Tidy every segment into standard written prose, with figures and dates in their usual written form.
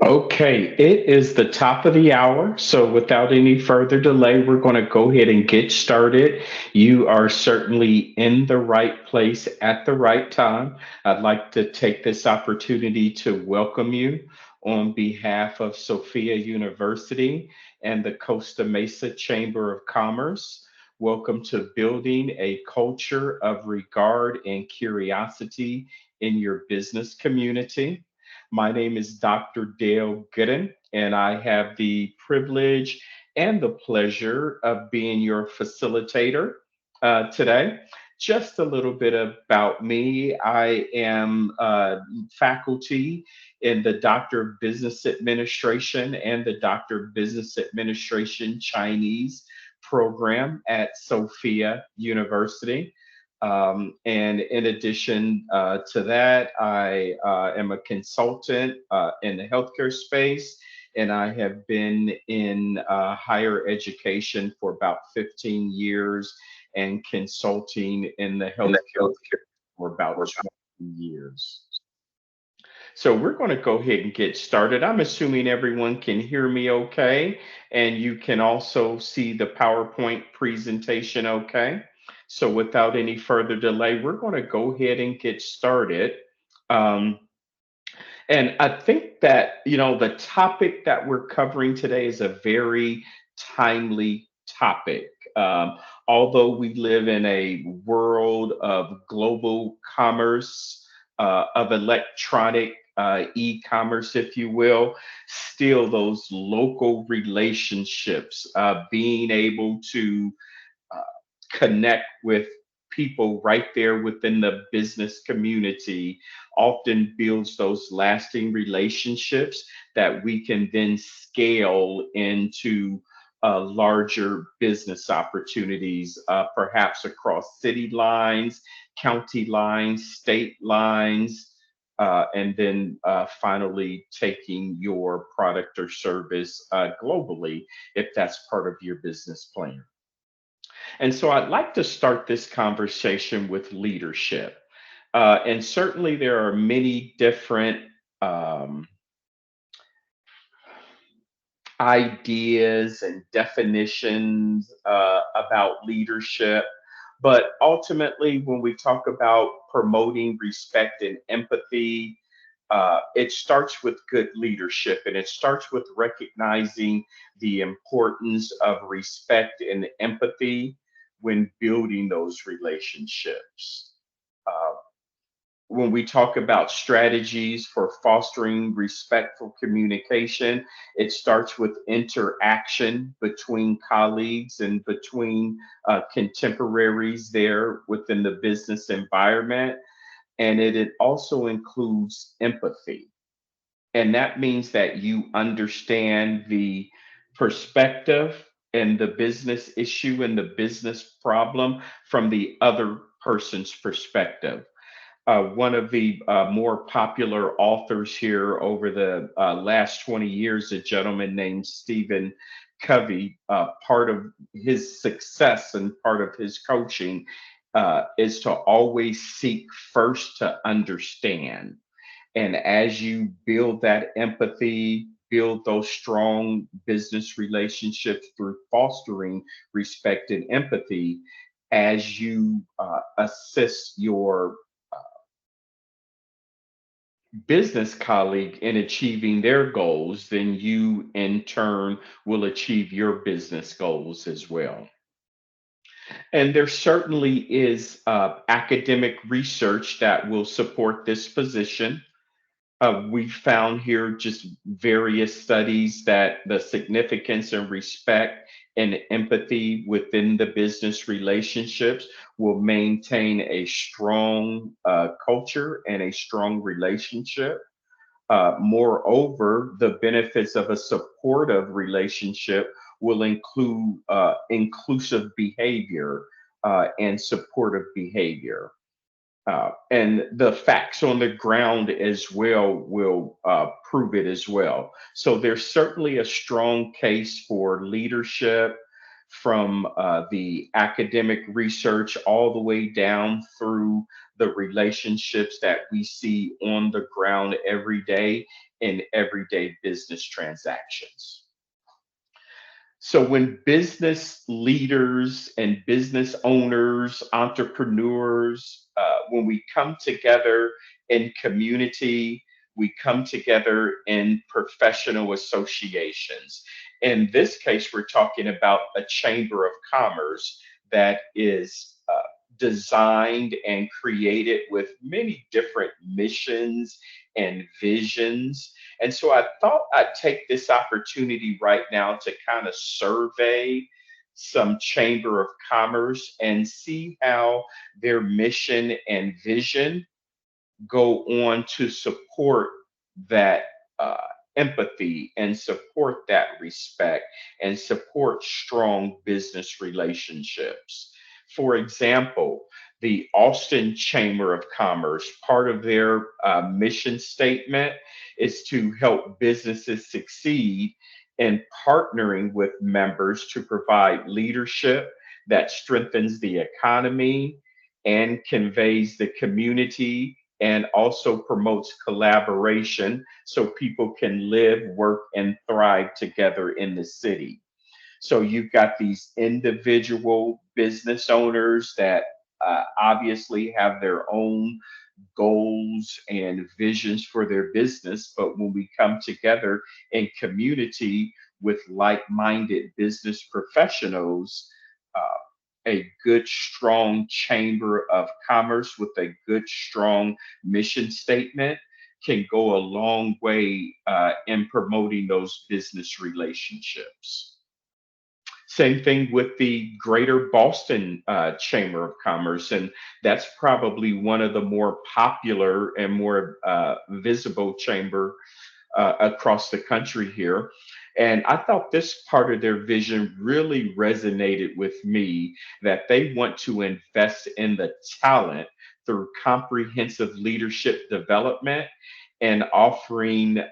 Okay, it is the top of the hour. So, without any further delay, we're going to go ahead and get started. You are certainly in the right place at the right time. I'd like to take this opportunity to welcome you on behalf of Sofia University and the Costa Mesa Chamber of Commerce. Welcome to building a culture of regard and curiosity in your business community. My name is Dr. Dale Gooden, and I have the privilege and the pleasure of being your facilitator today. Just a little bit about me. I am faculty in the Doctor of Business Administration and the Doctor of Business Administration Chinese program at Sofia University. And in addition to that, I am a consultant in the healthcare space, and I have been in higher education for about 15 years and consulting in the healthcare for about 20 years. So we're going to go ahead and get started. I'm assuming everyone can hear me okay, and you can also see the PowerPoint presentation okay. So without any further delay, we're going to go ahead and get started. Um, and I think that, the topic that we're covering today is a very timely topic. Although we live in a world of global commerce, of electronic e commerce, if you will, still those local relationships, being able to uh, connect with people right there within the business community often builds those lasting relationships that we can then scale into larger business opportunities, perhaps across city lines, county lines, state lines, and then finally taking your product or service globally if that's part of your business plan. And so I'd like to start this conversation with leadership. And certainly there are many different um, ideas and definitions about leadership. But ultimately, when we talk about promoting respect and empathy, it starts with good leadership and it starts with recognizing the importance of respect and empathy when building those relationships. Uh, when we talk about strategies for fostering respectful communication, it starts with interaction between colleagues and between contemporaries there within the business environment. And it also includes empathy. And that means that you understand the perspective and the business issue and the business problem from the other person's perspective. One of the more popular authors here over the last 20 years, a gentleman named Stephen Covey, part of his success and part of his coaching is to always seek first to understand. And as you build that empathy, build those strong business relationships through fostering respect and empathy, as you assist your business colleague in achieving their goals, then you in turn will achieve your business goals as well. And there certainly is academic research that will support this position. We found here just various studies that the significance and respect and empathy within the business relationships will maintain a strong culture and a strong relationship. Moreover, the benefits of a supportive relationship will include inclusive behavior and supportive behavior. And the facts on the ground as well will prove it as well. So there's certainly a strong case for leadership, from the academic research all the way down through the relationships that we see on the ground every day in everyday business transactions. So, when business leaders and business owners, entrepreneurs, when we come together in community, we come together in professional associations. In this case, we're talking about a chamber of commerce that is designed and created with many different missions and visions. And so I thought I'd take this opportunity right now to kind of survey some Chamber of Commerce and see how their mission and vision go on to support that uh, empathy and support that respect and support strong business relationships. For example, the Austin Chamber of Commerce, part of their mission statement is to help businesses succeed in partnering with members to provide leadership that strengthens the economy and conveys the community and also promotes collaboration so people can live, work, and thrive together in the city. So you've got these individual business owners that obviously have their own goals and visions for their business. But when we come together in community with like minded business professionals, uh, a good, strong chamber of commerce with a good, strong mission statement can go a long way in promoting those business relationships. Same thing with the Greater Boston Chamber of Commerce, and that's probably one of the more popular and more visible chamber across the country here. And I thought this part of their vision really resonated with me that they want to invest in the talent through comprehensive leadership development and offering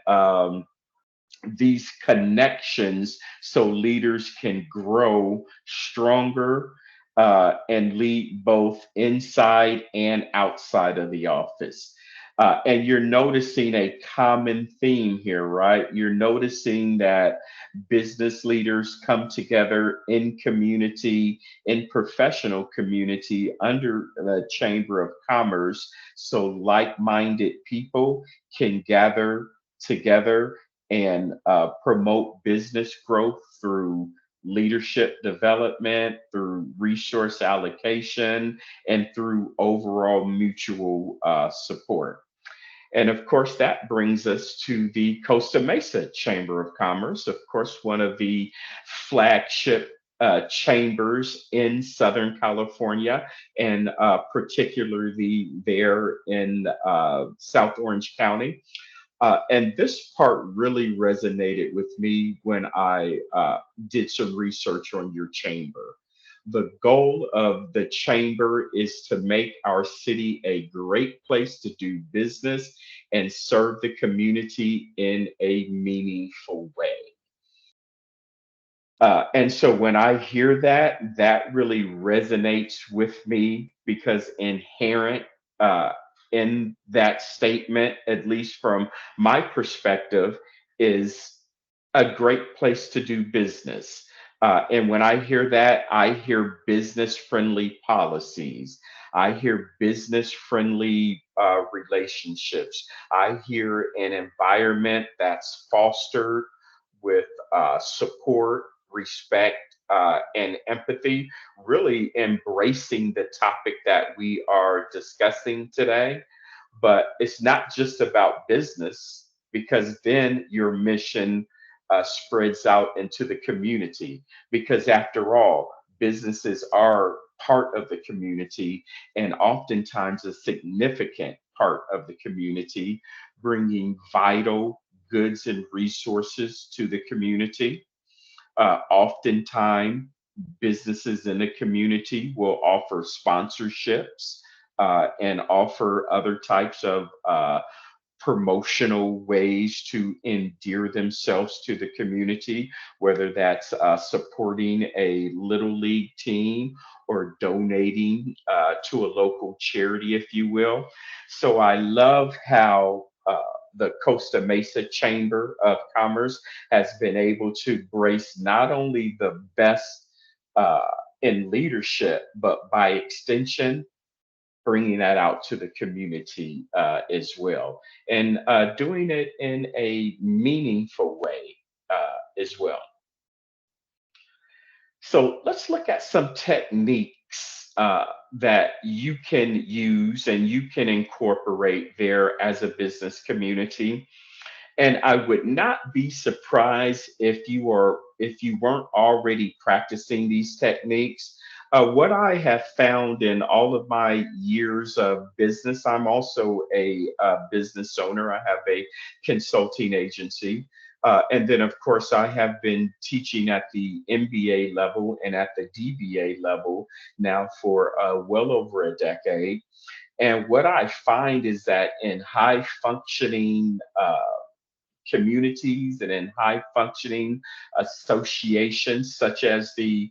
these connections so leaders can grow stronger and lead both inside and outside of the office. And you're noticing a common theme here, right? You're noticing that business leaders come together in community, in professional community under the Chamber of Commerce, so like minded people can gather together and promote business growth through leadership development, through resource allocation, and through overall mutual support. And of course, that brings us to the Costa Mesa Chamber of Commerce, of course, one of the flagship chambers in Southern California, and particularly there in South Orange County. And this part really resonated with me when I did some research on your chamber. The goal of the chamber is to make our city a great place to do business and serve the community in a meaningful way. And so when I hear that, that really resonates with me because inherent in that statement, at least from my perspective, is a great place to do business. And when I hear that, I hear business friendly policies. I hear business friendly relationships. I hear an environment that's fostered with support, respect, and empathy, really embracing the topic that we are discussing today. But it's not just about business, because then your mission spreads out into the community. Because after all, businesses are part of the community and oftentimes a significant part of the community, bringing vital goods and resources to the community. Oftentimes, businesses in the community will offer sponsorships and offer other types of promotional ways to endear themselves to the community, whether that's supporting a little league team or donating to a local charity, if you will. So I love how the Costa Mesa Chamber of Commerce has been able to brace not only the best uh, in leadership, but by extension, bringing that out to the community as well, and doing it in a meaningful way as well. So let's look at some techniques that you can use and you can incorporate there as a business community. And I would not be surprised if you weren't already practicing these techniques. What I have found in all of my years of business, I'm also a business owner. I have a consulting agency. And then, of course, I have been teaching at the MBA level and at the DBA level now for well over a decade. And what I find is that in high functioning communities and in high functioning associations, such as the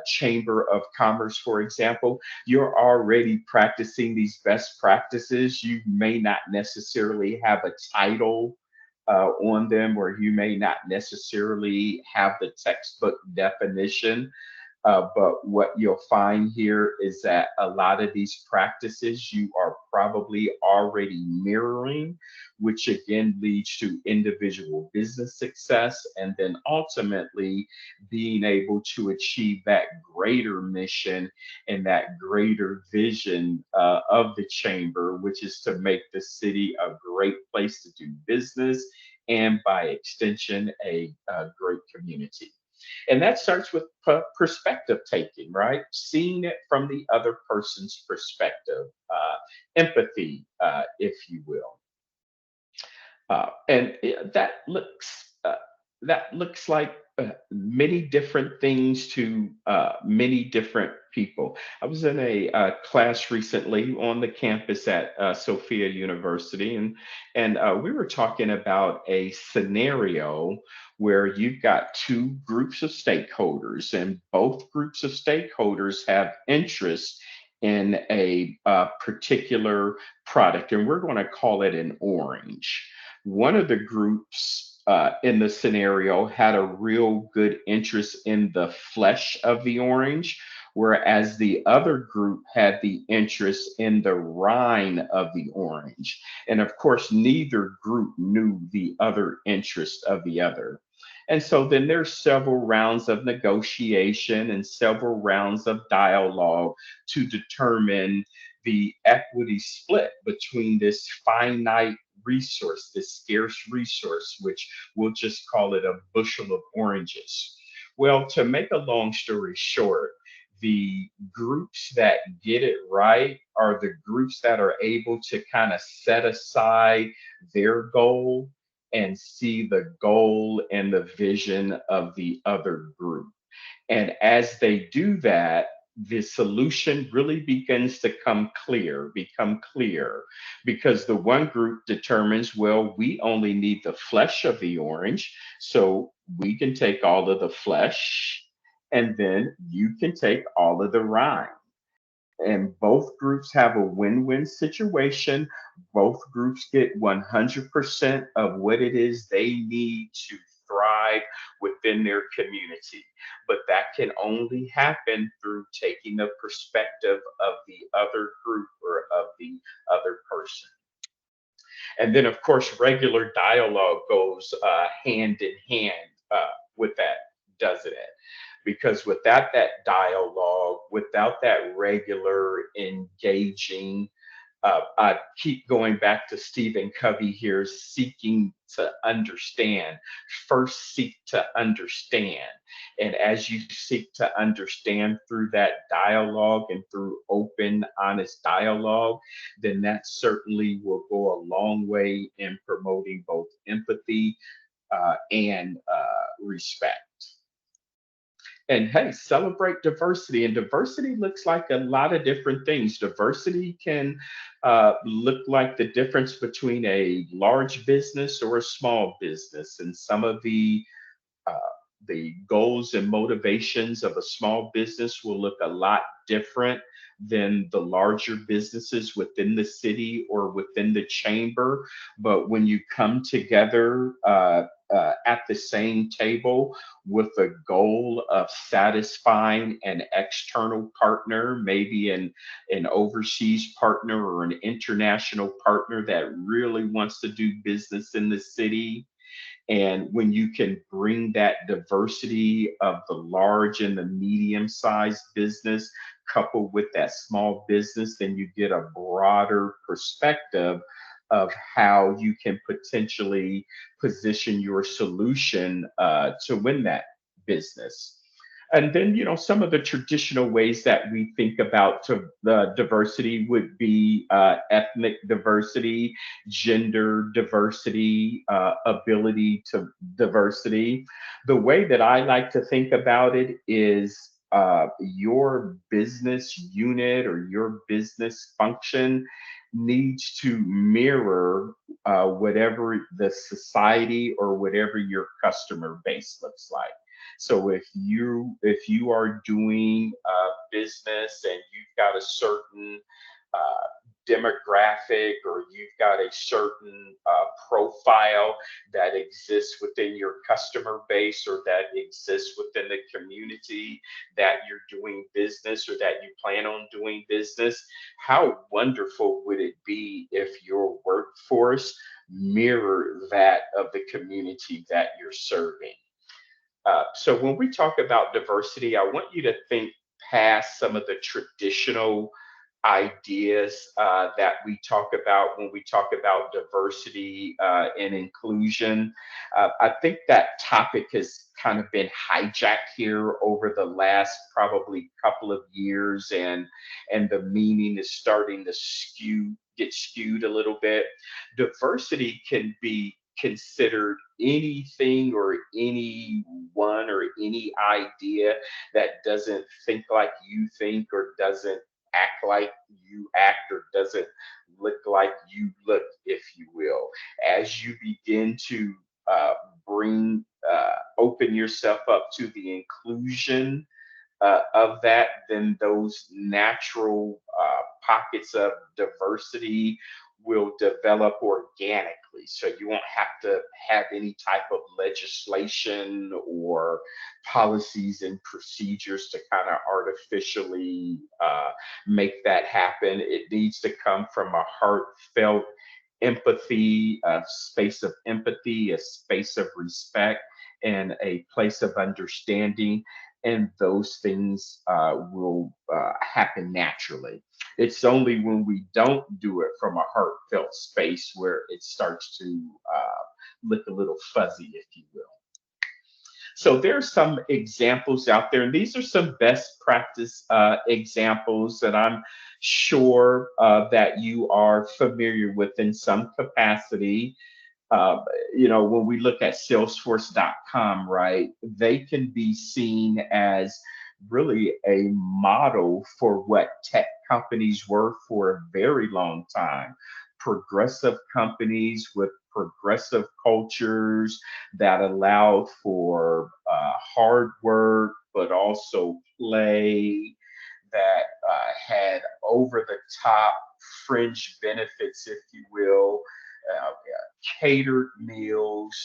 Chamber of Commerce, for example, you're already practicing these best practices. You may not necessarily have a title on them, or you may not necessarily have the textbook definition, but what you'll find here is that a lot of these practices you are probably already mirroring, which again leads to individual business success and then ultimately being able to achieve that greater mission and that greater vision of the chamber, which is to make the city a great place to do business and by extension, a great community. And that starts with perspective taking, right? Seeing it from the other person's perspective, empathy, if you will. And that looks like many different things to many different people. I was in a class recently on the campus at Sofia University, and we were talking about a scenario where you've got two groups of stakeholders, and both groups of stakeholders have interest in a particular product, and we're going to call it an orange. One of the groups in the scenario had a real good interest in the flesh of the orange, whereas the other group had the interest in the rind of the orange. And of course, neither group knew the other interest of the other. And so then there's several rounds of negotiation and several rounds of dialogue to determine the equity split between this finite resource, this scarce resource, which we'll just call it a bushel of oranges. Well, to make a long story short, the groups that get it right are the groups that are able to kind of set aside their goal and see the goal and the vision of the other group. And as they do that, the solution really begins to become clear, because the one group determines, well, we only need the flesh of the orange, so we can take all of the flesh, and then you can take all of the rind. And both groups have a win-win situation. Both groups get 100% of what it is they need to thrive within their community. But that can only happen through taking the perspective of the other group or of the other person. And then, of course, regular dialogue goes hand in hand with that, doesn't it? Because without that dialogue, without that regular engaging, I keep going back to Stephen Covey here, seeking to understand. First, seek to understand. And as you seek to understand through that dialogue and through open, honest dialogue, then that certainly will go a long way in promoting both empathy and respect. And hey, celebrate diversity. And diversity looks like a lot of different things. Diversity can look like the difference between a large business or a small business. And some of uh, the goals and motivations of a small business will look a lot different than the larger businesses within the city or within the chamber. But when you come together at the same table with a goal of satisfying an external partner, maybe an overseas partner or an international partner that really wants to do business in the city, and when you can bring that diversity of the large and the medium sized business coupled with that small business, then you get a broader perspective of how you can potentially position your solution to win that business. And then, some of the traditional ways that we think about the diversity would be ethnic diversity, gender diversity, ability to diversity. The way that I like to think about it is your business unit or your business function needs to mirror whatever the society or whatever your customer base looks like. So if you are doing business and you've got a certain uh, demographic or you've got a certain profile that exists within your customer base or that exists within the community that you're doing business or that you plan on doing business, how wonderful would it be if your workforce mirrored that of the community that you're serving? So when we talk about diversity, I want you to think past some of the traditional ideas that we talk about when we talk about diversity and inclusion. I think that topic has kind of been hijacked here over the last probably couple of years, and the meaning is starting to get skewed a little bit. Diversity can be considered anything or anyone or any idea that doesn't think like you think or doesn't act like you act or doesn't look like you look, if you will. As you begin to open yourself up to the inclusion of that, then those natural pockets of diversity will develop organically. So you won't have to have any type of legislation or policies and procedures to kind of artificially make that happen. It needs to come from a heartfelt empathy, a space of empathy, a space of respect, and a place of understanding, and those things will happen naturally. It's only when we don't do it from a heartfelt space where it starts to look a little fuzzy, if you will. So there's some examples out there, and these are some best practice examples that I'm sure that you are familiar with in some capacity. uh, when we look at salesforce.com, right, they can be seen as really a model for what tech companies were for a very long time. Progressive companies with progressive cultures that allowed for hard work, but also play, that had over the top fringe benefits, if you will, catered meals,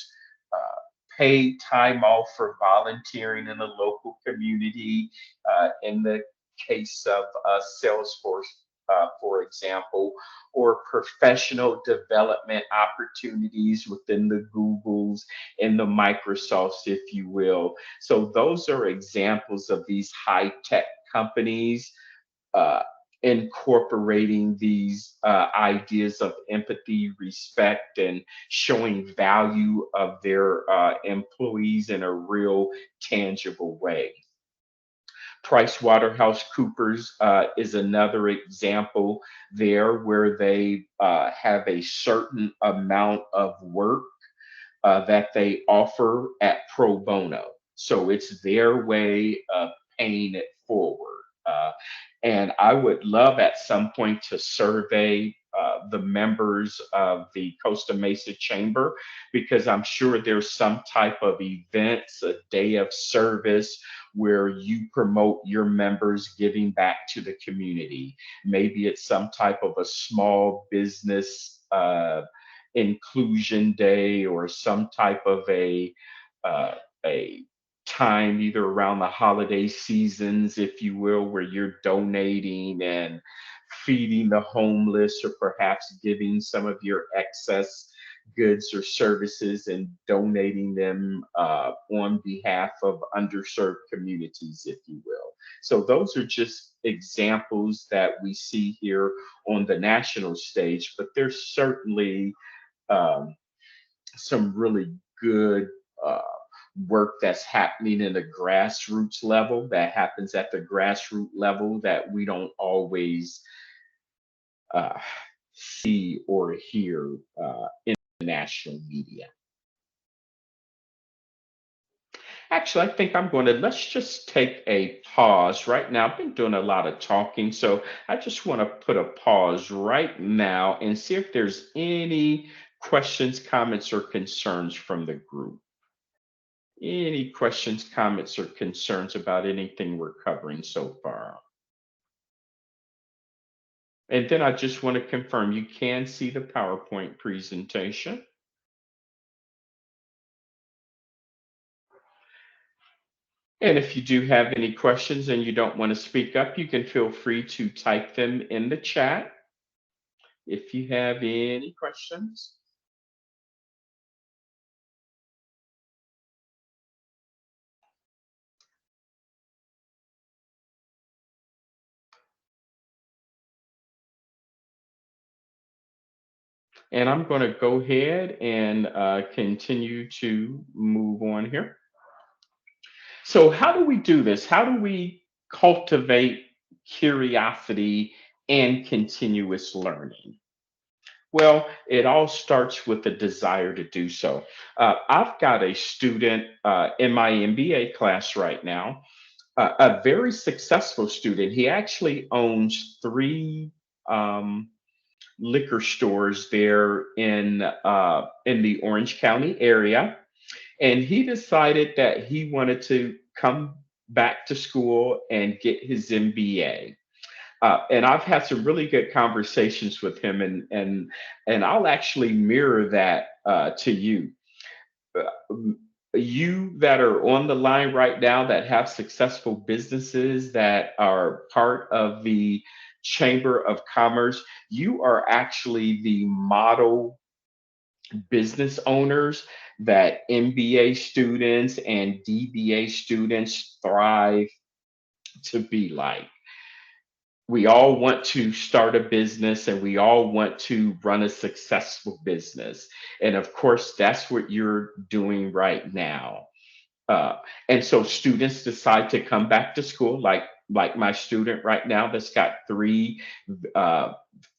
uh, paid time off for volunteering in the local community. In the case of Salesforce, for example, or professional development opportunities within the Googles and the Microsofts, if you will. So, those are examples of these high tech companies uh, incorporating these ideas of empathy, respect, and showing value of their employees in a real, tangible way. Price Waterhouse Coopers is another example there where they have a certain amount of work that they offer at pro bono. So it's their way of paying it forward. And I would love at some point to survey the members of the Costa Mesa Chamber, because I'm sure there's some type of events, a day of service where you promote your members giving back to the community. Maybe it's some type of a small business inclusion day, or some type of uh, a time either around the holiday seasons, if you will, where you're donating and feeding the homeless, or perhaps giving some of your excess goods or services and donating them on behalf of underserved communities, if you will. So, those are just examples that we see here on the national stage, but there's certainly um, some really good uh, work that's happening in the grassroots level, that happens at the grassroots level, that we don't always uh, see or hear in the national media. Actually, I think I'm going to let's just take a pause right now. I've been doing a lot of talking, so I just want to put a pause right now and see if there's any questions, comments, or concerns from the group. Any questions, comments, or concerns about anything we're covering so far? And then I just want to confirm you can see the PowerPoint presentation. And if you do have any questions and you don't want to speak up, you can feel free to type them in the chat if you have any questions. And I'm going to go ahead and continue to move on here. So, how do we do this? How do we cultivate curiosity and continuous learning? Well, it all starts with the desire to do so. I've got a student in my MBA class right now, a very successful student. He actually owns three um, liquor stores there in the Orange County area, and he decided that he wanted to come back to school and get his MBA. And I've had some really good conversations with him, and I'll actually mirror that to you. Um, You that are on the line right now that have successful businesses that are part of the Chamber of Commerce, you are actually the model business owners that MBA students and DBA students thrive to be like. We all want to start a business and we all want to run a successful business. And of course, that's what you're doing right now. Uh, and so students decide to come back to school, like my student right now that's got three uh,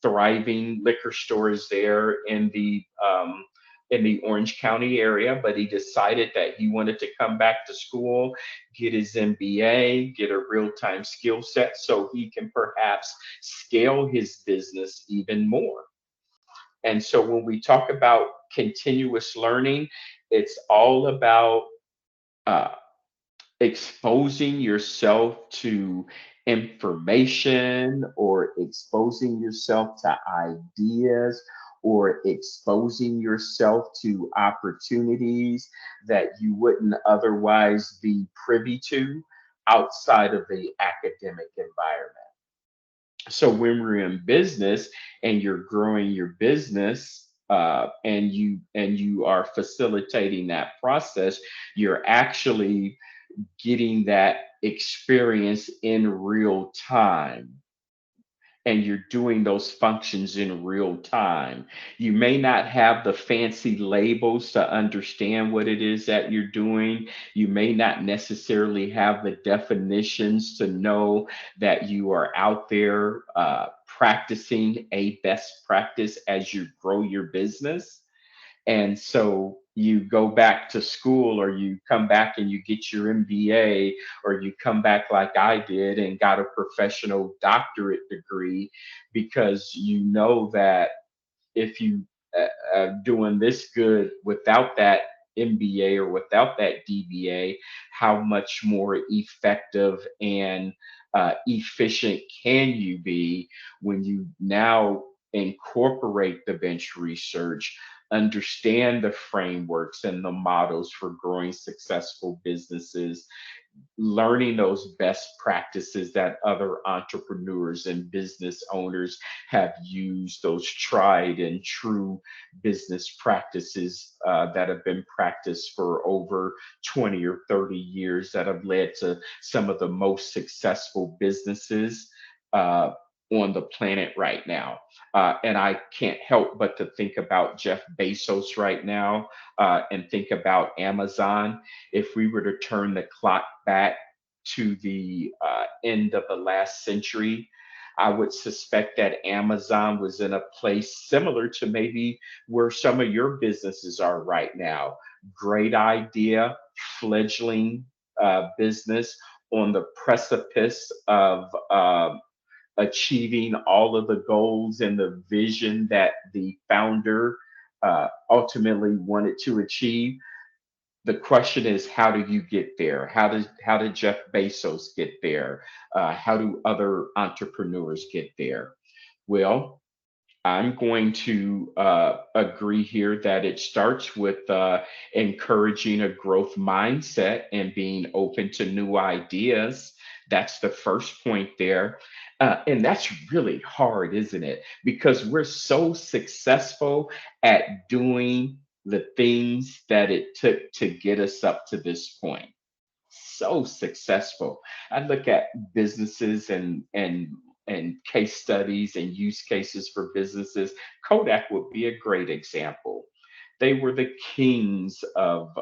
thriving liquor stores there in the Orange County area. But he decided that he wanted to come back to school, get his MBA, get a real time skill set, so he can perhaps scale his business even more. And so when we talk about continuous learning, it's all about uh, exposing yourself to information, or exposing yourself to ideas, or exposing yourself to opportunities that you wouldn't otherwise be privy to outside of the academic environment. So when we're in business and you're growing your business, and you are facilitating that process, you're actually getting that experience in real time, and you're doing those functions in real time. You may not have the fancy labels to understand what it is that you're doing. You may not necessarily have the definitions to know that you are out there practicing a best practice as you grow your business. And so you go back to school, or you come back and you get your MBA, or you come back like I did and got a professional doctorate degree, because you know that if you doing this good without that MBA or without that DBA, how much more effective and efficient can you be when you now incorporate the bench research, understand the frameworks and the models for growing successful businesses, learning those best practices that other entrepreneurs and business owners have used, those tried and true business practices that have been practiced for over 20 or 30 years, that have led to some of the most successful businesses uh, on the planet right now. And I can't help but to think about Jeff Bezos right now, and think about Amazon. If we were to turn the clock back to the end of the last century, I would suspect that Amazon was in a place similar to maybe where some of your businesses are right now. Great idea, fledgling business on the precipice of achieving all of the goals and the vision that the founder ultimately wanted to achieve. The question is, how do you get there? How did Jeff Bezos get there? How do other entrepreneurs get there? Well, I'm going to agree here that it starts with encouraging a growth mindset and being open to new ideas. That's the first point there. And that's really hard, isn't it? Because we're so successful at doing the things that it took to get us up to this point. So successful. I look at businesses and case studies and use cases for businesses. Kodak would be a great example. They were the kings of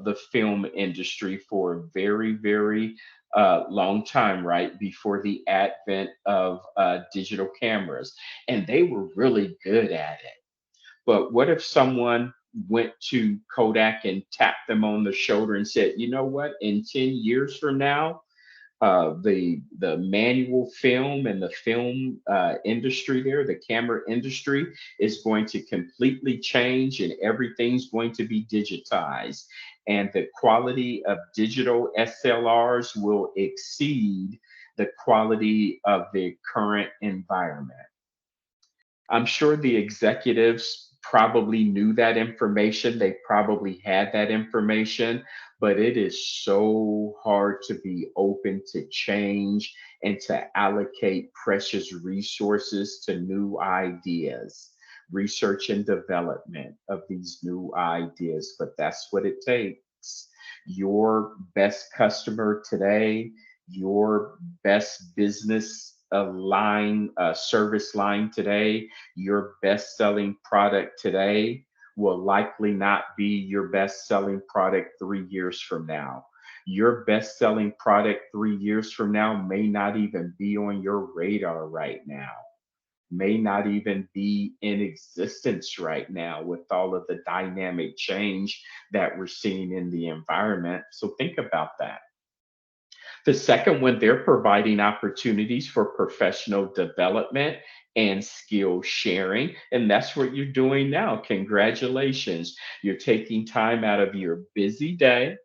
the film industry for a very, very long time, right before the advent of digital cameras, and they were really good at it. But what if someone went to Kodak and tapped them on the shoulder and said, "You know what? In 10 years from now, the manual film and the film industry there, the camera industry, is going to completely change, and everything's going to be digitized. And the quality of digital SLRs will exceed the quality of the current environment." I'm sure the executives probably knew that information. They probably had that information, but it is so hard to be open to change and to allocate precious resources to new ideas, research and development of these new ideas. But that's what it takes. Your best customer today, your best business line, service line today, your best selling product today will likely not be your best selling product 3 years from now. Your best selling product 3 years from now may not even be on your radar right now, may not even be in existence right now with all of the dynamic change that we're seeing in the environment. So think about that. The second one, they're providing opportunities for professional development and skill sharing. And that's what you're doing now. Congratulations. You're taking time out of your busy day,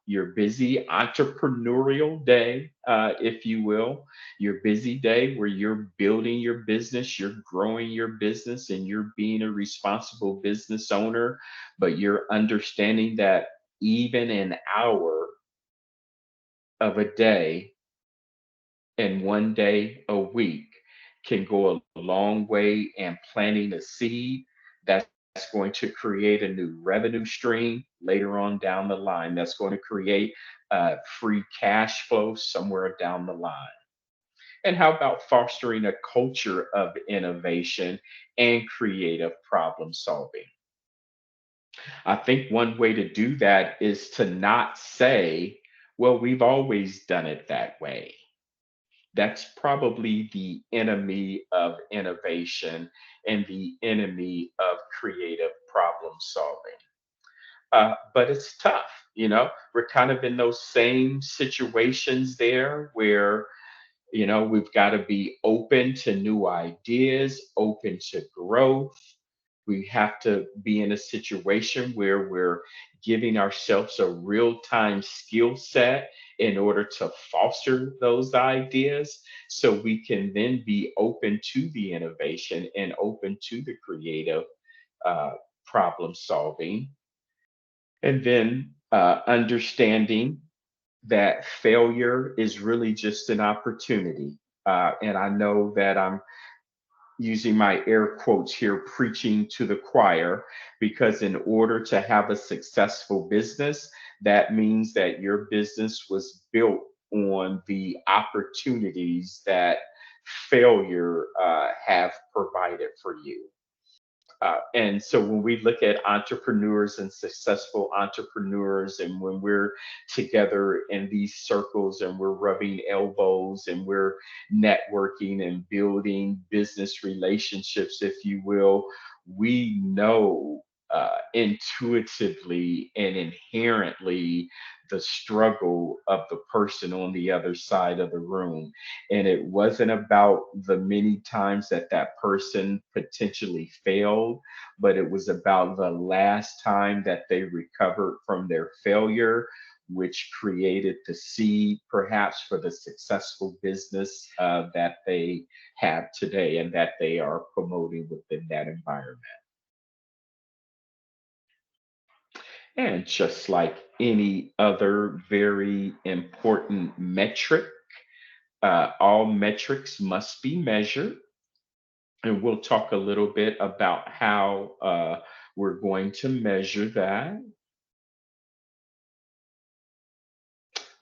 your busy entrepreneurial day, if you will, your busy day where you're building your business, you're growing your business, and you're being a responsible business owner. But you're understanding that even an hour of a day and one day a week can go a long way in planting a seed that's going to create a new revenue stream later on down the line. That's going to create free cash flow somewhere down the line. And how about fostering a culture of innovation and creative problem solving? I think one way to do that is to not say, well, we've always done it that way. That's probably the enemy of innovation and the enemy of creative problem solving. But it's tough, we're kind of in those same situations there where we've got to be open to new ideas, open to growth. We have to be in a situation where we're giving ourselves a real time skill set in order to foster those ideas so we can then be open to the innovation and open to the creative uh, problem solving. And then understanding that failure is really just an opportunity. And I know that I'm using my air quotes here, preaching to the choir, because in order to have a successful business, that means that your business was built on the opportunities that failure have provided for you. And so when we look at entrepreneurs and successful entrepreneurs, and when we're together in these circles and we're rubbing elbows and we're networking and building business relationships, if you will, we know intuitively and inherently the struggle of the person on the other side of the room. And it wasn't about the many times that that person potentially failed, but it was about the last time that they recovered from their failure, which created the seed perhaps for the successful business that they have today and that they are promoting within that environment. And just like any other very important metric, all metrics must be measured. And we'll talk a little bit about how we're going to measure that.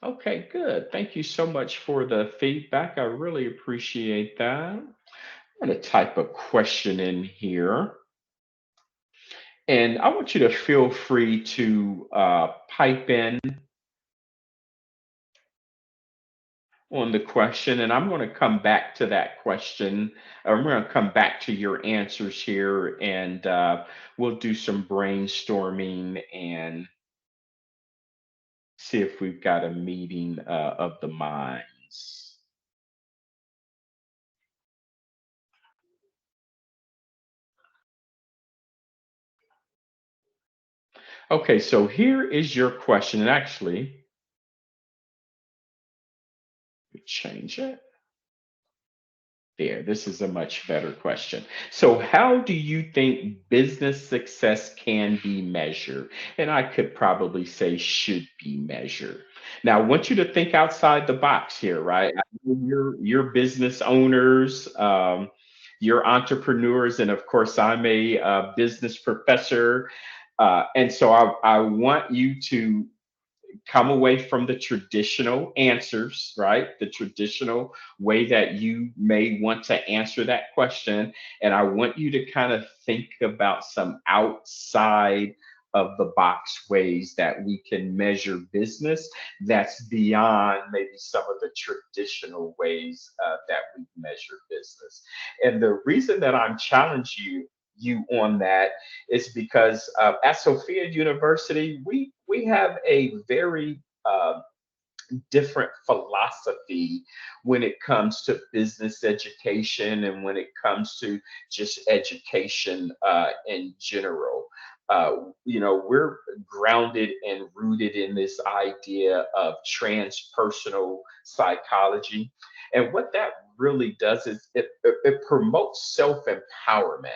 Okay, good. Thank you so much for the feedback. I really appreciate that. I'm going to type a question in here. And I want you to feel free to pipe in on the question, and I'm going to come back to that question. I'm going to come back to your answers here, and we'll do some brainstorming and see if we've got a meeting of the minds. Okay, so here is your question, and actually, let me change it. There, this is a much better question. So, how do you think business success can be measured? And I could probably say should be measured. Now, I want you to think outside the box here, right? I know you're business owners, you're entrepreneurs, and of course, I'm a business professor. And so, I want you to come away from the traditional answers, right? The traditional way that you may want to answer that question. And I want you to kind of think about some outside of the box ways that we can measure business that's beyond maybe some of the traditional ways that we measure business. And the reason that I'm challenging you on that is because at Sophia University, we have a very different philosophy when it comes to business education and when it comes to just education in general. We're grounded and rooted in this idea of transpersonal psychology. And what that really does is it promotes self empowerment,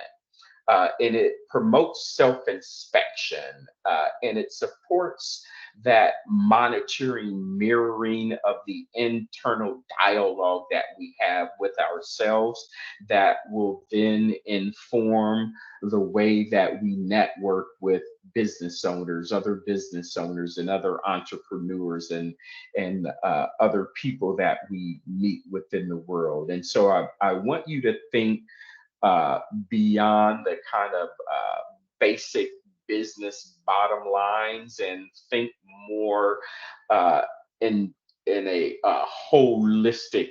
and it promotes self inspection, and it supports that monitoring, mirroring of the internal dialogue that we have with ourselves that will then inform the way that we network with other business owners, and other entrepreneurs, and other people that we meet within the world. And so I want you to think uh, beyond the kind of basic business bottom lines and think more uh, in a holistic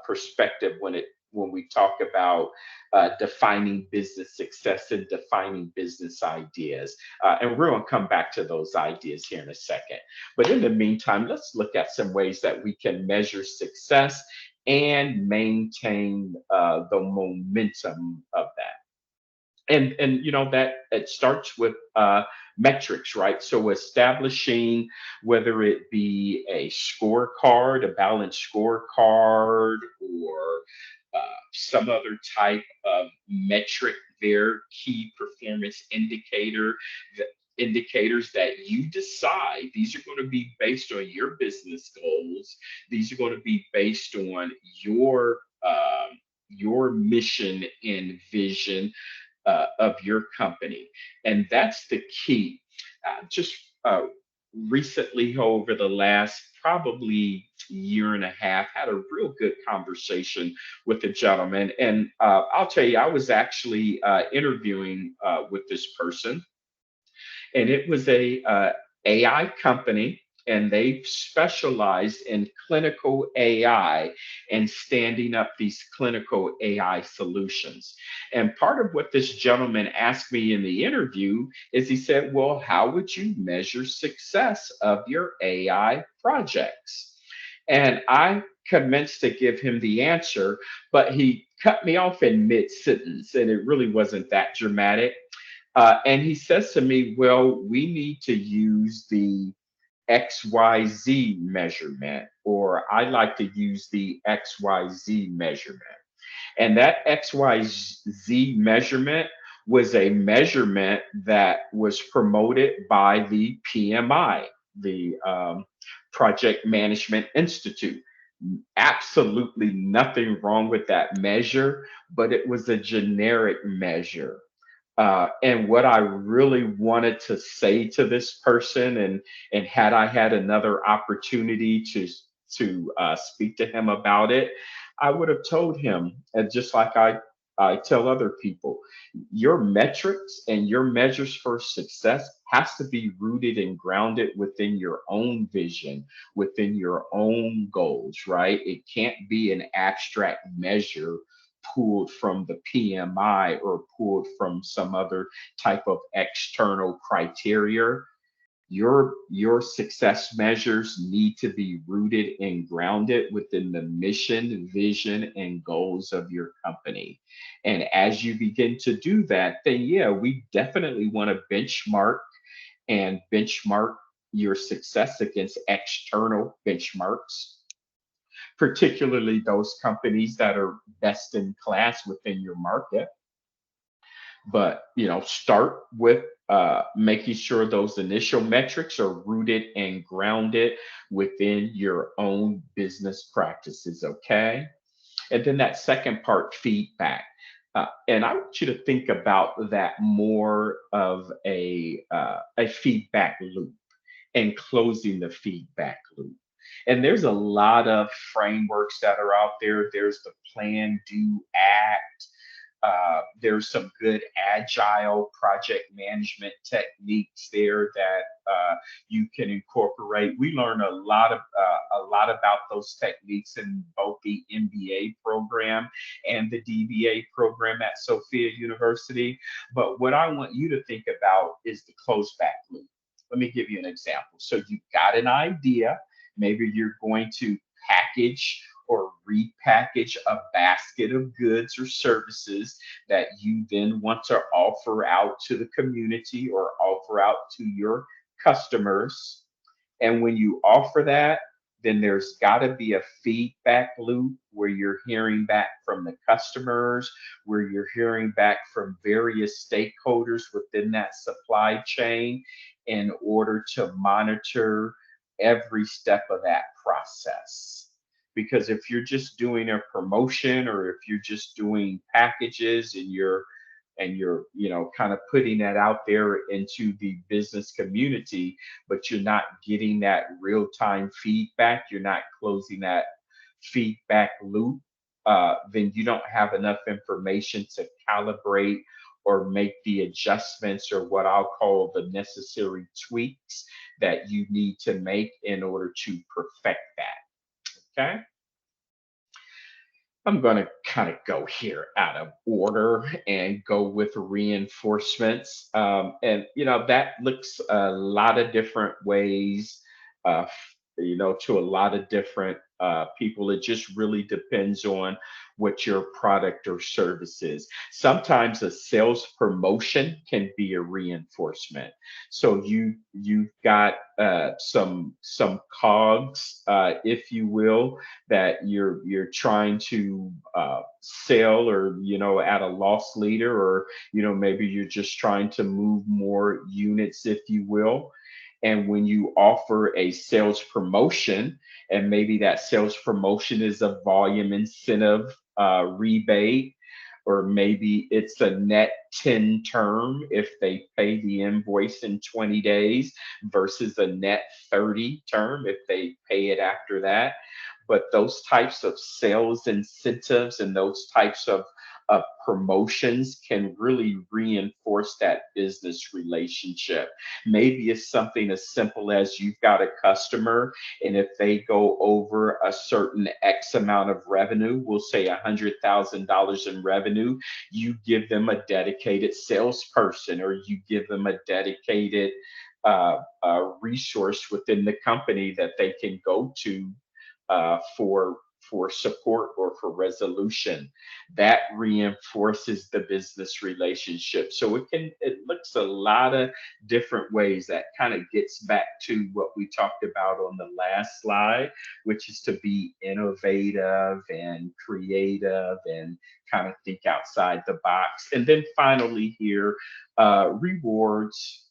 perspective when we talk about defining business success and defining business ideas. And we're going to come back to those ideas here in a second. But in the meantime, let's look at some ways that we can measure success and maintain the momentum of that. And that it starts with metrics, right? So establishing whether it be a scorecard, a balanced scorecard, or some other type of metric there, key performance indicators that you decide these are going to be based on your business goals. These are going to be based on your mission and vision of your company. And that's the key. Just recently, over the last probably year and a half, had a real good conversation with a gentleman. And I'll tell you, I was actually interviewing with this person, and it was a AI company, and they specialized in clinical AI and standing up these clinical AI solutions. And part of what this gentleman asked me in the interview is he said, "Well, how would you measure success of your AI projects?" And I commenced to give him the answer, but he cut me off in mid sentence, and it really wasn't that dramatic. And he says to me, "Well, we need to use the XYZ measurement, or I like to use the XYZ measurement." And that XYZ measurement was a measurement that was promoted by the PMI, the Project Management Institute. Absolutely nothing wrong with that measure, but it was a generic measure. And what I really wanted to say to this person, and had I had another opportunity to speak to him about it, I would have told him, and just like I tell other people, your metrics and your measures for success has to be rooted and grounded within your own vision, within your own goals, right? It can't be an abstract measure pulled from the PMI or pulled from some other type of external criteria. Your success measures need to be rooted and grounded within the mission, vision, and goals of your company. And as you begin to do that, then yeah, we definitely want to benchmark your success against external benchmarks, particularly those companies that are best in class within your market. But start with making sure those initial metrics are rooted and grounded within your own business practices. Okay. And then that second part, feedback. And I want you to think about that more of a feedback loop and closing the feedback loop. And there's a lot of frameworks that are out there. There's the plan, do, act. There's some good agile project management techniques there that you can incorporate. We learn a lot about those techniques in both the MBA program and the DBA program at Sofia University. But what I want you to think about is the close back loop. Let me give you an example. So you've got an idea. Maybe you're going to package or repackage a basket of goods or services that you then want to offer out to the community or offer out to your customers. And when you offer that, then there's got to be a feedback loop where you're hearing back from the customers, where you're hearing back from various stakeholders within that supply chain in order to monitor every step of that process. Because if you're just doing a promotion, or if you're just doing packages and you're kind of putting that out there into the business community, but you're not getting that real time feedback, you're not closing that feedback loop, then you don't have enough information to calibrate or make the adjustments, or what I'll call the necessary tweaks that you need to make in order to perfect that. Okay. I'm going to kind of go here out of order and go with reinforcements. That looks a lot of different ways, to a lot of different people. It just really depends on what your product or service is. Sometimes a sales promotion can be a reinforcement. So you've got some cogs, if you will, that you're trying to sell, or at a loss leader, or maybe you're just trying to move more units, if you will. And when you offer a sales promotion, and maybe that sales promotion is a volume incentive, rebate, or maybe it's a net 10 term if they pay the invoice in 20 days versus a net 30 term if they pay it after that. But those types of sales incentives and those types of promotions can really reinforce that business relationship. Maybe it's something as simple as you've got a customer, and if they go over a certain X amount of revenue, we'll say $100,000 in revenue, you give them a dedicated salesperson, or you give them a dedicated resource within the company that they can go to for support or for resolution. That reinforces the business relationship. So it looks a lot of different ways. That kind of gets back to what we talked about on the last slide, which is to be innovative and creative and kind of think outside the box. And then finally here, rewards.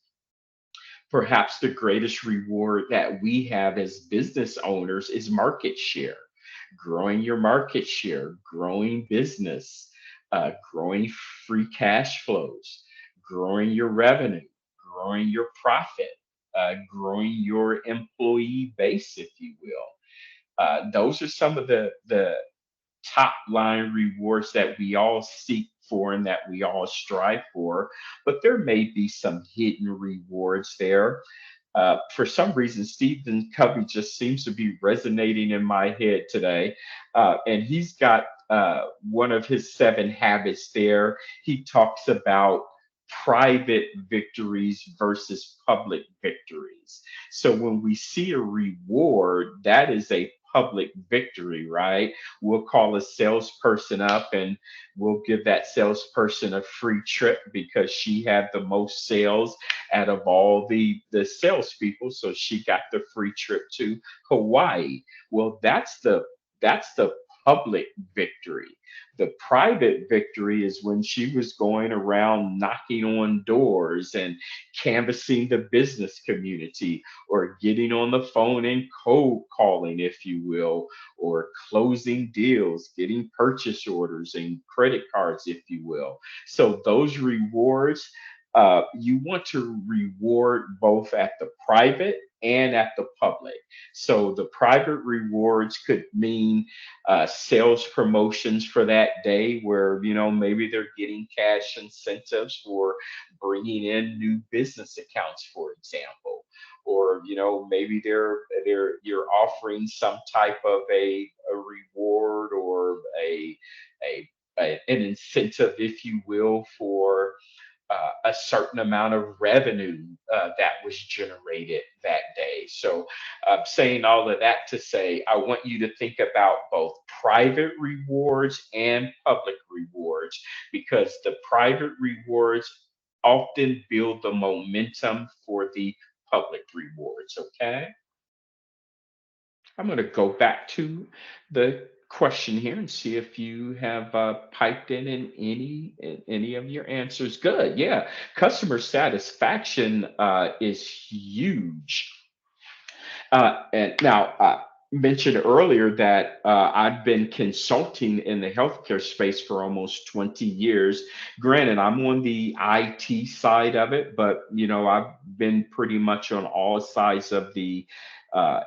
Perhaps the greatest reward that we have as business owners is market share, growing your market share, growing business, growing free cash flows, growing your revenue, growing your profit, growing your employee base, if you will. Those are some of the top line rewards that we all seek for and that we all strive for. But there may be some hidden rewards there. For some reason, Stephen Covey just seems to be resonating in my head today. And he's got one of his seven habits there. He talks about private victories versus public victories. So when we see a reward, that is a public victory, right? We'll call a salesperson up and we'll give that salesperson a free trip because she had the most sales out of all the salespeople. So she got the free trip to Hawaii. Well, that's the public victory. The private victory is when she was going around knocking on doors and canvassing the business community, or getting on the phone and cold calling, if you will, or closing deals, getting purchase orders and credit cards, if you will. So those rewards, you want to reward both at the private and at the public. So the private rewards could mean sales promotions for that day, where maybe they're getting cash incentives for bringing in new business accounts, for example. Or maybe you're offering some type of a reward, or an incentive, if you will, for a certain amount of revenue that was generated that day. So, saying all of that to say, I want you to think about both private rewards and public rewards, because the private rewards often build the momentum for the public rewards. Okay. I'm going to go back to the question here and see if you have piped in any of your answers. Good, yeah. Customer satisfaction is huge. And now, mentioned earlier that I've been consulting in the healthcare space for almost 20 years. Granted, I'm on the IT side of it, but I've been pretty much on all sides of the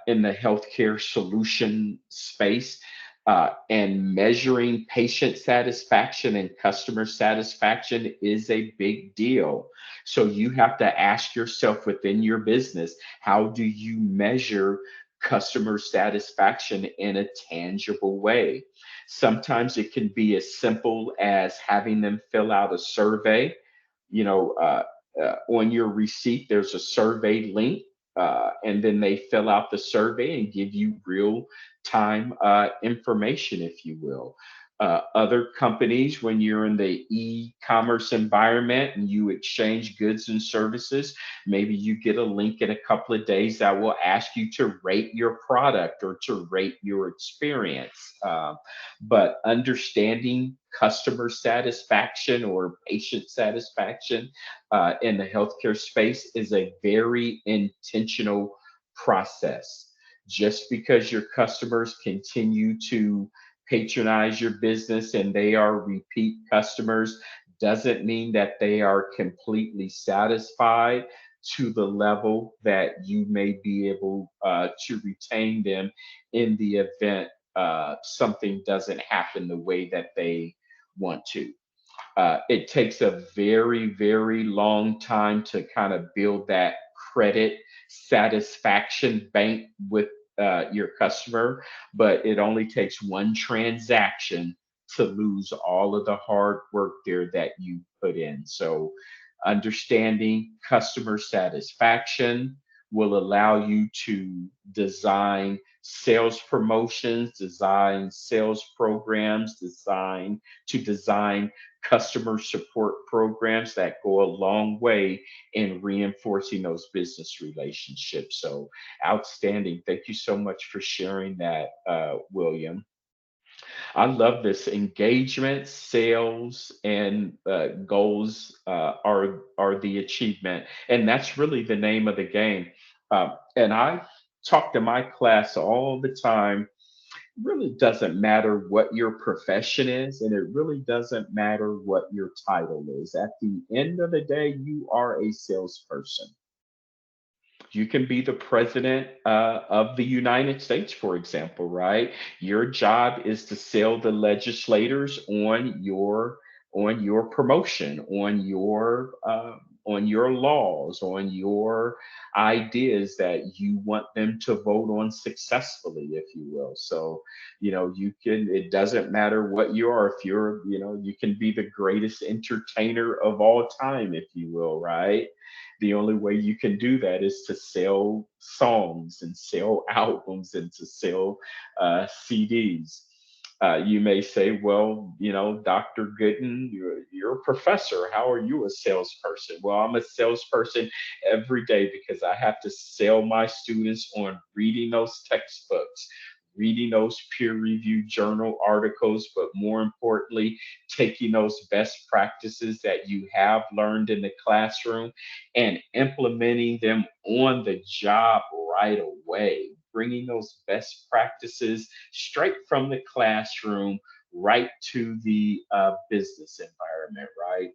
in the healthcare solution space. And measuring patient satisfaction and customer satisfaction is a big deal. So you have to ask yourself within your business, how do you measure customer satisfaction in a tangible way. Sometimes it can be as simple as having them fill out a survey. You know, on your receipt, there's a survey link, and then they fill out the survey and give you real time information, if you will. Other companies, when you're in the e-commerce environment and you exchange goods and services, maybe you get a link in a couple of days that will ask you to rate your product or to rate your experience. But understanding customer satisfaction or patient satisfaction in the healthcare space is a very intentional process. Just because your customers continue to patronize your business and they are repeat customers doesn't mean that they are completely satisfied to the level that you may be able to retain them in the event something doesn't happen the way that they want to. It takes a very, very long time to kind of build that credit satisfaction bank with your customer, but it only takes one transaction to lose all of the hard work there that you put in. So, understanding customer satisfaction will allow you to design sales promotions, design sales programs, design customer support programs that go a long way in reinforcing those business relationships. So outstanding. Thank you so much for sharing that, William. I love this. Engagement, sales, and goals are the achievement, and that's really the name of the game. And I talk to my class all the time. Really doesn't matter what your profession is, and it really doesn't matter what your title is. At the end of the day, you are a salesperson. You can be the president of the United States, for example, right? Your job is to sell the legislators on your promotion, on your laws, on your ideas that you want them to vote on successfully, if you will. So, you can. It doesn't matter what you are. If you're, you can be the greatest entertainer of all time, if you will, right? The only way you can do that is to sell songs and sell albums and to sell CDs. You may say, well, Dr. Gooden, you're a professor. How are you a salesperson? Well, I'm a salesperson every day because I have to sell my students on reading those textbooks, reading those peer-reviewed journal articles, but more importantly, taking those best practices that you have learned in the classroom and implementing them on the job right away, bringing those best practices straight from the classroom right to the business environment, right?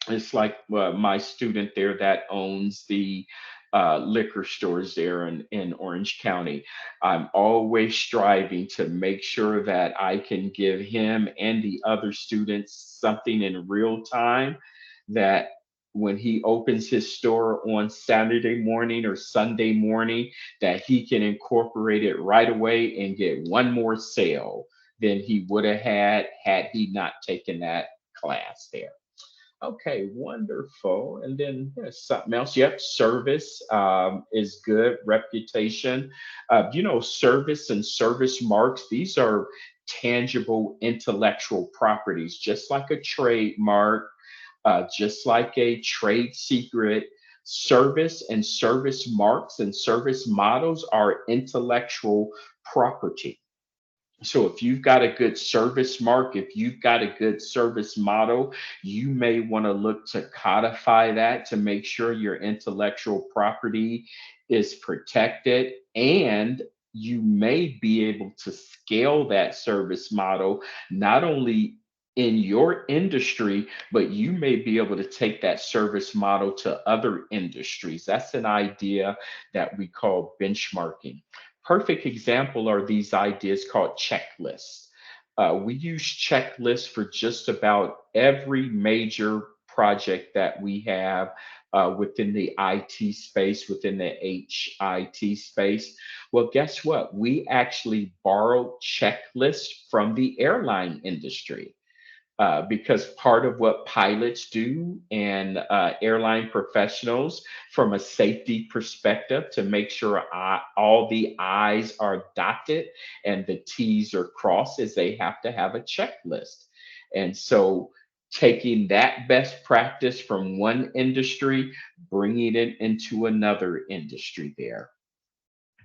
It's like my student there that owns the liquor stores there in Orange County. I'm always striving to make sure that I can give him and the other students something in real time that when he opens his store on Saturday morning or Sunday morning, that he can incorporate it right away and get one more sale than he would have had he not taken that class there. Okay, wonderful. And then there's something else. Yep, service is good. Reputation. Service and service marks, these are tangible intellectual properties, just like a trademark, just like a trade secret. Service and service marks and service models are intellectual property. So if you've got a good service mark, if you've got a good service model, you may want to look to codify that to make sure your intellectual property is protected, and you may be able to scale that service model not only in your industry, but you may be able to take that service model to other industries. That's an idea that we call benchmarking. Perfect example are these ideas called checklists. We use checklists for just about every major project that we have within the IT space, within the HIT space. Well, guess what? We actually borrowed checklists from the airline industry, because part of what pilots do and airline professionals from a safety perspective to make sure all the I's are dotted and the T's are crossed is they have to have a checklist. And so taking that best practice from one industry, bringing it into another industry there.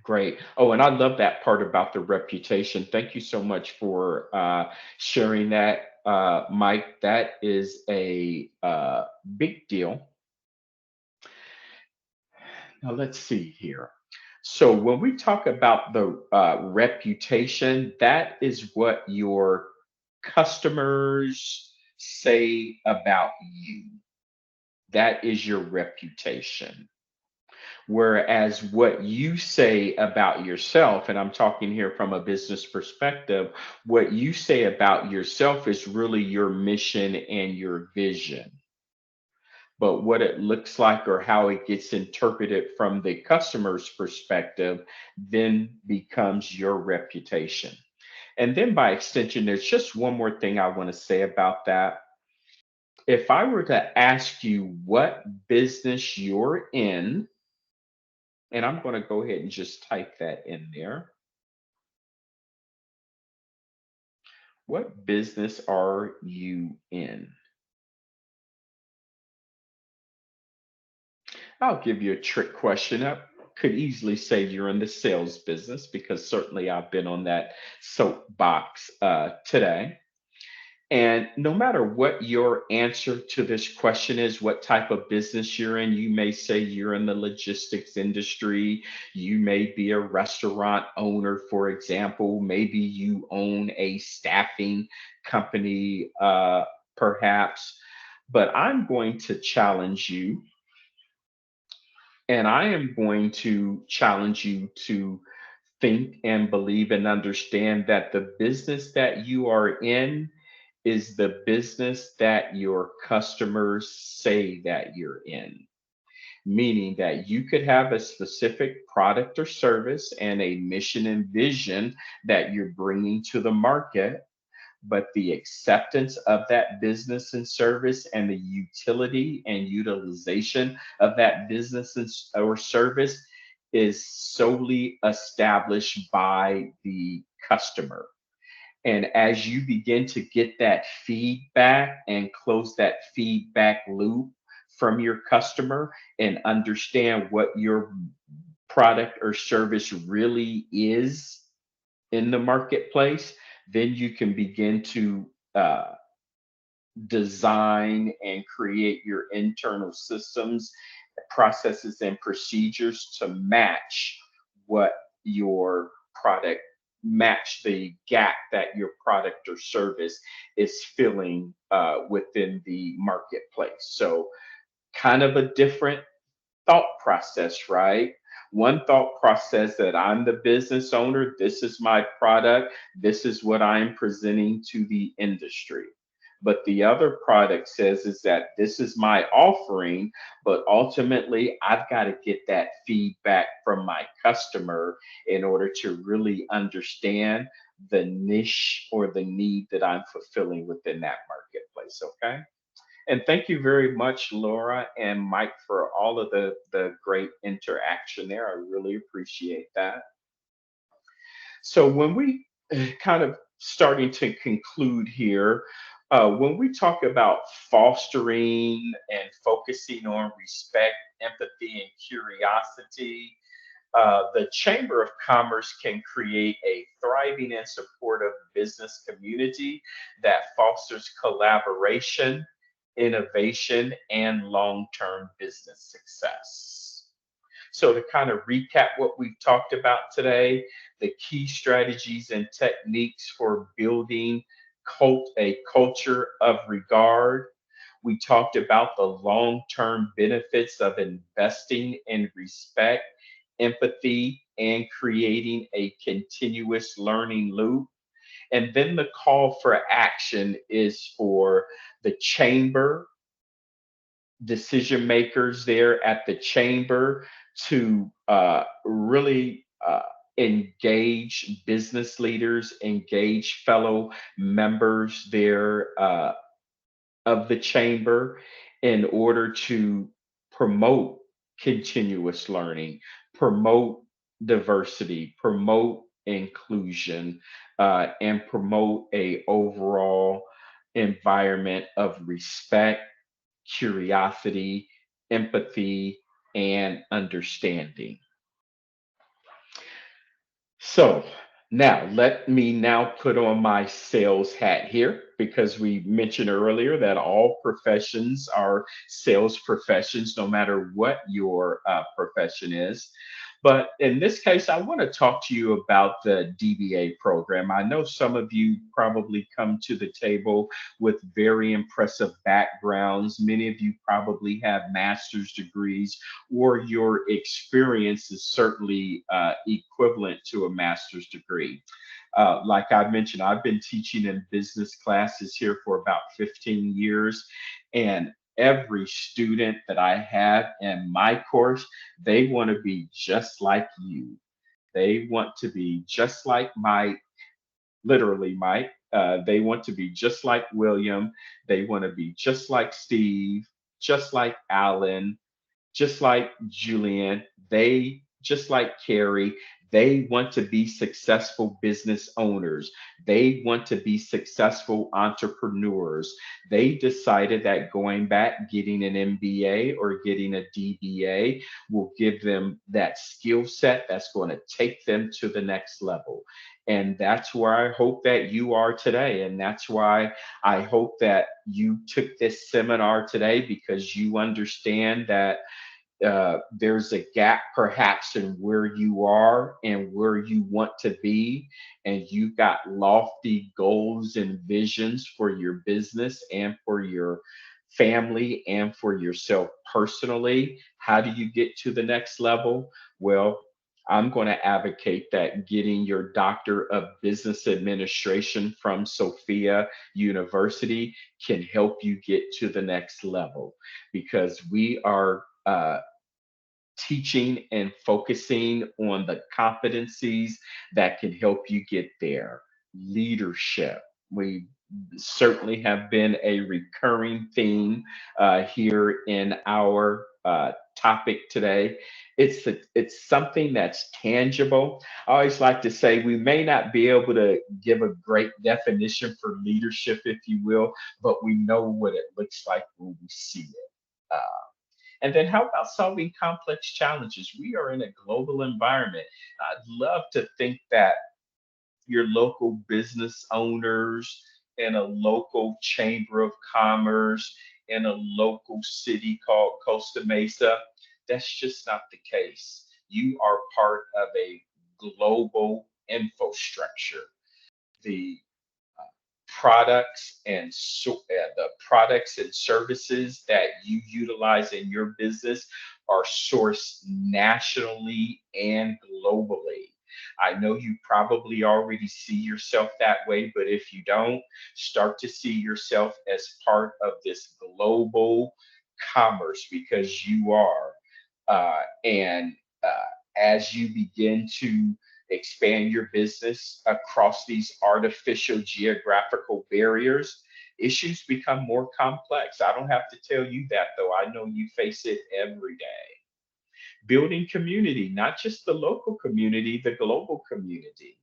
Great. Oh, and I love that part about the reputation. Thank you so much for sharing that, Mike. That is a big deal. Now, let's see here. So, when we talk about the reputation, that is what your customers say about you. That is your reputation. Whereas what you say about yourself, and I'm talking here from a business perspective, what you say about yourself is really your mission and your vision. But what it looks like or how it gets interpreted from the customer's perspective then becomes your reputation. And then by extension, there's just one more thing I want to say about that. If I were to ask you what business you're in, and I'm going to go ahead and just type that in there. What business are you in? I'll give you a trick question. I could easily say you're in the sales business because certainly I've been on that soapbox today. And no matter what your answer to this question is, what type of business you're in, you may say you're in the logistics industry. You may be a restaurant owner, for example. Maybe you own a staffing company, perhaps. But I'm going to challenge you, and I am going to challenge you to think and believe and understand that the business that you are in is the business that your customers say that you're in. Meaning that you could have a specific product or service and a mission and vision that you're bringing to the market, but the acceptance of that business and service and the utility and utilization of that business or service is solely established by the customer. And as you begin to get that feedback and close that feedback loop from your customer and understand what your product or service really is in the marketplace, then you can begin to design and create your internal systems, processes, and procedures to match what your product match the gap that your product or service is filling within the marketplace. So kind of a different thought process, right? One thought process that I'm the business owner, this is my product, this is what I'm presenting to the industry. But the other product says is that this is my offering, but ultimately I've got to get that feedback from my customer in order to really understand the niche or the need that I'm fulfilling within that marketplace. Okay. And thank you very much, Laura and Mike, for all of the great interaction there. I really appreciate that. So, when we kind of starting to conclude here, when we talk about fostering and focusing on respect, empathy, and curiosity, the Chamber of Commerce can create a thriving and supportive business community that fosters collaboration, innovation, and long term business success. So, to kind of recap what we've talked about today, the key strategies and techniques for building a culture of regard. We talked about the long term benefits of investing in respect, empathy, and creating a continuous learning loop. And then the call for action is for the chamber, decision makers there at the chamber to really engage business leaders, engage fellow members there of the chamber in order to promote continuous learning, promote diversity, promote inclusion, and promote a overall environment of respect, curiosity, empathy, and understanding. So now let me now put on my sales hat here because we mentioned earlier that all professions are sales professions, no matter what your profession is. But in this case, I want to talk to you about the DBA program. I know some of you probably come to the table with very impressive backgrounds. Many of you probably have master's degrees, or your experience is certainly equivalent to a master's degree. Like I mentioned, I've been teaching in business classes here for about 15 years, and every student that I have in my course, they want to be just like you. They want to be just like Mike, literally Mike. They want to be just like William. They want to be just like Steve, just like Alan, just like Julian, they just like Carrie, they want to be successful business owners. They want to be successful entrepreneurs. They decided that going back, getting an MBA or getting a DBA will give them that skill set that's going to take them to the next level. And that's where I hope that you are today. And that's why I hope that you took this seminar today because you understand that there's a gap perhaps in where you are and where you want to be, and you've got lofty goals and visions for your business and for your family and for yourself personally. How do you get to the next level? Well, I'm going to advocate that getting your Doctor of Business Administration from Sofia University can help you get to the next level because we are teaching and focusing on the competencies that can help you get there. Leadership. We certainly have been a recurring theme here in our topic today. It's something that's tangible. I always like to say we may not be able to give a great definition for leadership, if you will, but we know what it looks like when we see it. And then how about solving complex challenges? We are in a global environment. I'd love to think that your local business owners in a local chamber of commerce in a local city called Costa Mesa, that's just not the case. You are part of a global infrastructure. The the products and services that you utilize in your business are sourced nationally and globally. I know you probably already see yourself that way, but if you don't, start to see yourself as part of this global commerce because you are. And as you begin to expand your business across these artificial geographical barriers, issues become more complex. I don't have to tell you that, though. I know you face it every day. Building community, not just the local community, the global community.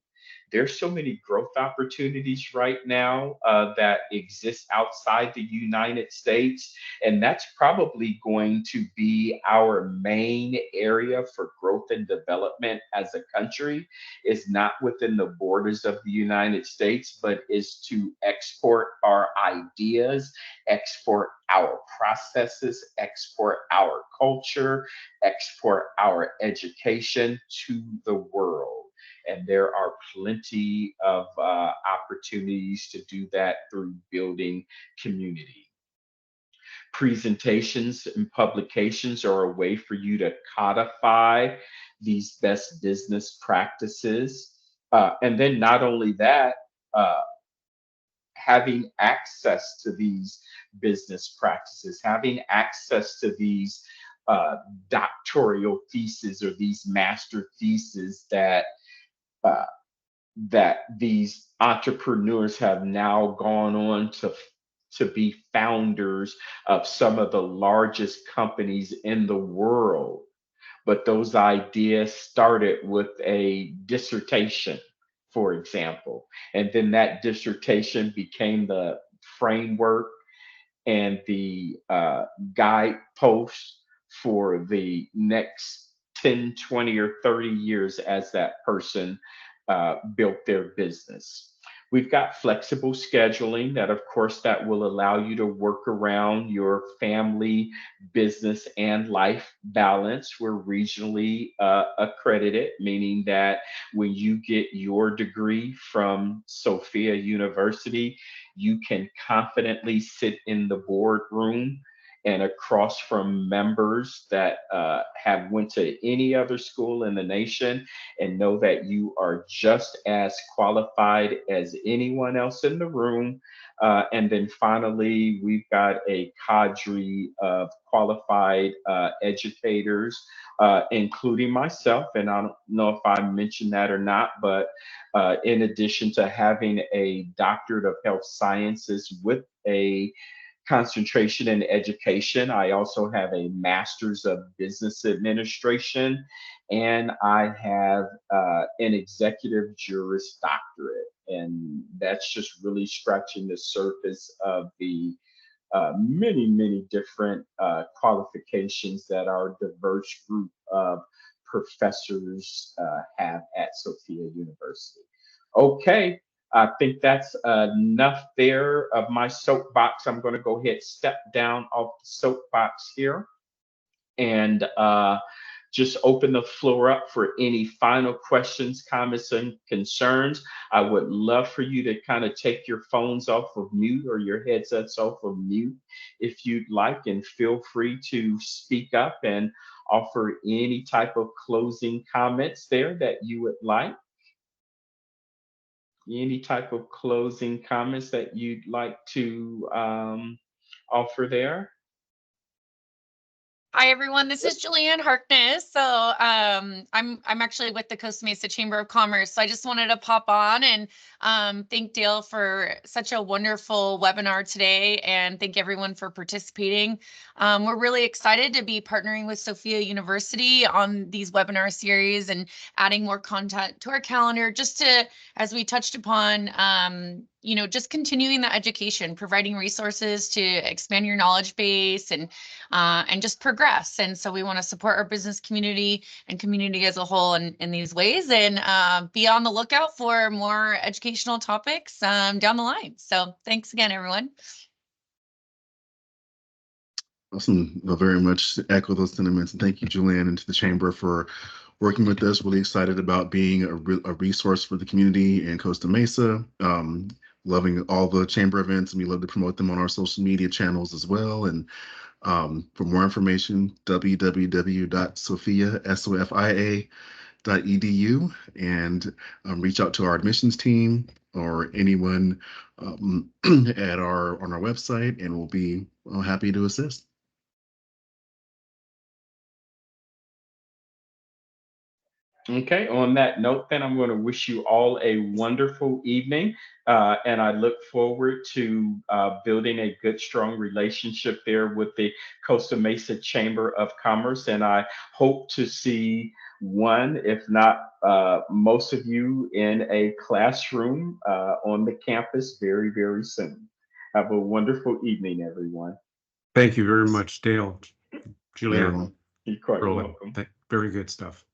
There's so many growth opportunities right now that exist outside the United States, and that's probably going to be our main area for growth and development as a country. Is not within the borders of the United States, but is to export our ideas, export our processes, export our culture, export our education to the world. And there are plenty of opportunities to do that through building community. Presentations and publications are a way for you to codify these best business practices. And then not only that, uh, having access to these business practices, having access to these uh, doctoral theses or these master theses uh, that these entrepreneurs have now gone on to be founders of some of the largest companies in the world. But those ideas started with a dissertation, for example, and then that dissertation became the framework and the guideposts for the next 10, 20, or 30 years as that person built their business. We've got flexible scheduling that, of course, that will allow you to work around your family, business, and life balance. We're regionally accredited, meaning that when you get your degree from Sofia University, you can confidently sit in the boardroom and across from members that have went to any other school in the nation and know that you are just as qualified as anyone else in the room. And then finally, we've got a cadre of qualified educators, including myself. And I don't know if I mentioned that or not, but in addition to having a doctorate of health sciences with a concentration in education, I also have a master's of business administration, and I have an executive juris doctorate. And that's just really scratching the surface of the many, many different qualifications that our diverse group of professors have at Sophia University. Okay, I think that's enough there of my soapbox. I'm going to go ahead, step down off the soapbox here, and just open the floor up for any final questions, comments, and concerns. I would love for you to kind of take your phones off of mute or your headsets off of mute if you'd like, and feel free to speak up and offer any type of closing comments there that you would like. Any type of closing comments that you'd like to offer there? Hi everyone, this is Julianne Harkness. So I'm actually with the Costa Mesa Chamber of Commerce. So I just wanted to pop on and thank Dale for such a wonderful webinar today, and thank everyone for participating. We're really excited to be partnering with Sophia University on these webinar series and adding more content to our calendar, just to, as we touched upon, just continuing the education, providing resources to expand your knowledge base and just progress. And so we want to support our business community and community as a whole in these ways, and be on the lookout for more educational topics down the line. So thanks again, everyone. Awesome. Well, very much echo those sentiments. And thank you, Julianne, and to the Chamber for working with us. Really excited about being a resource for the community in Costa Mesa. Loving all the Chamber events, and we love to promote them on our social media channels as well. And for more information, www.sofia.edu, and reach out to our admissions team or anyone on our website, and we'll be happy to assist. Okay, on that note, then I'm going to wish you all a wonderful evening. And I look forward to building a good, strong relationship there with the Costa Mesa Chamber of Commerce. And I hope to see one, if not most of you, in a classroom on the campus very, very soon. Have a wonderful evening, everyone. Thank you very much, Dale, Julianne, Everyone. You're quite Roland. welcome. Very good stuff.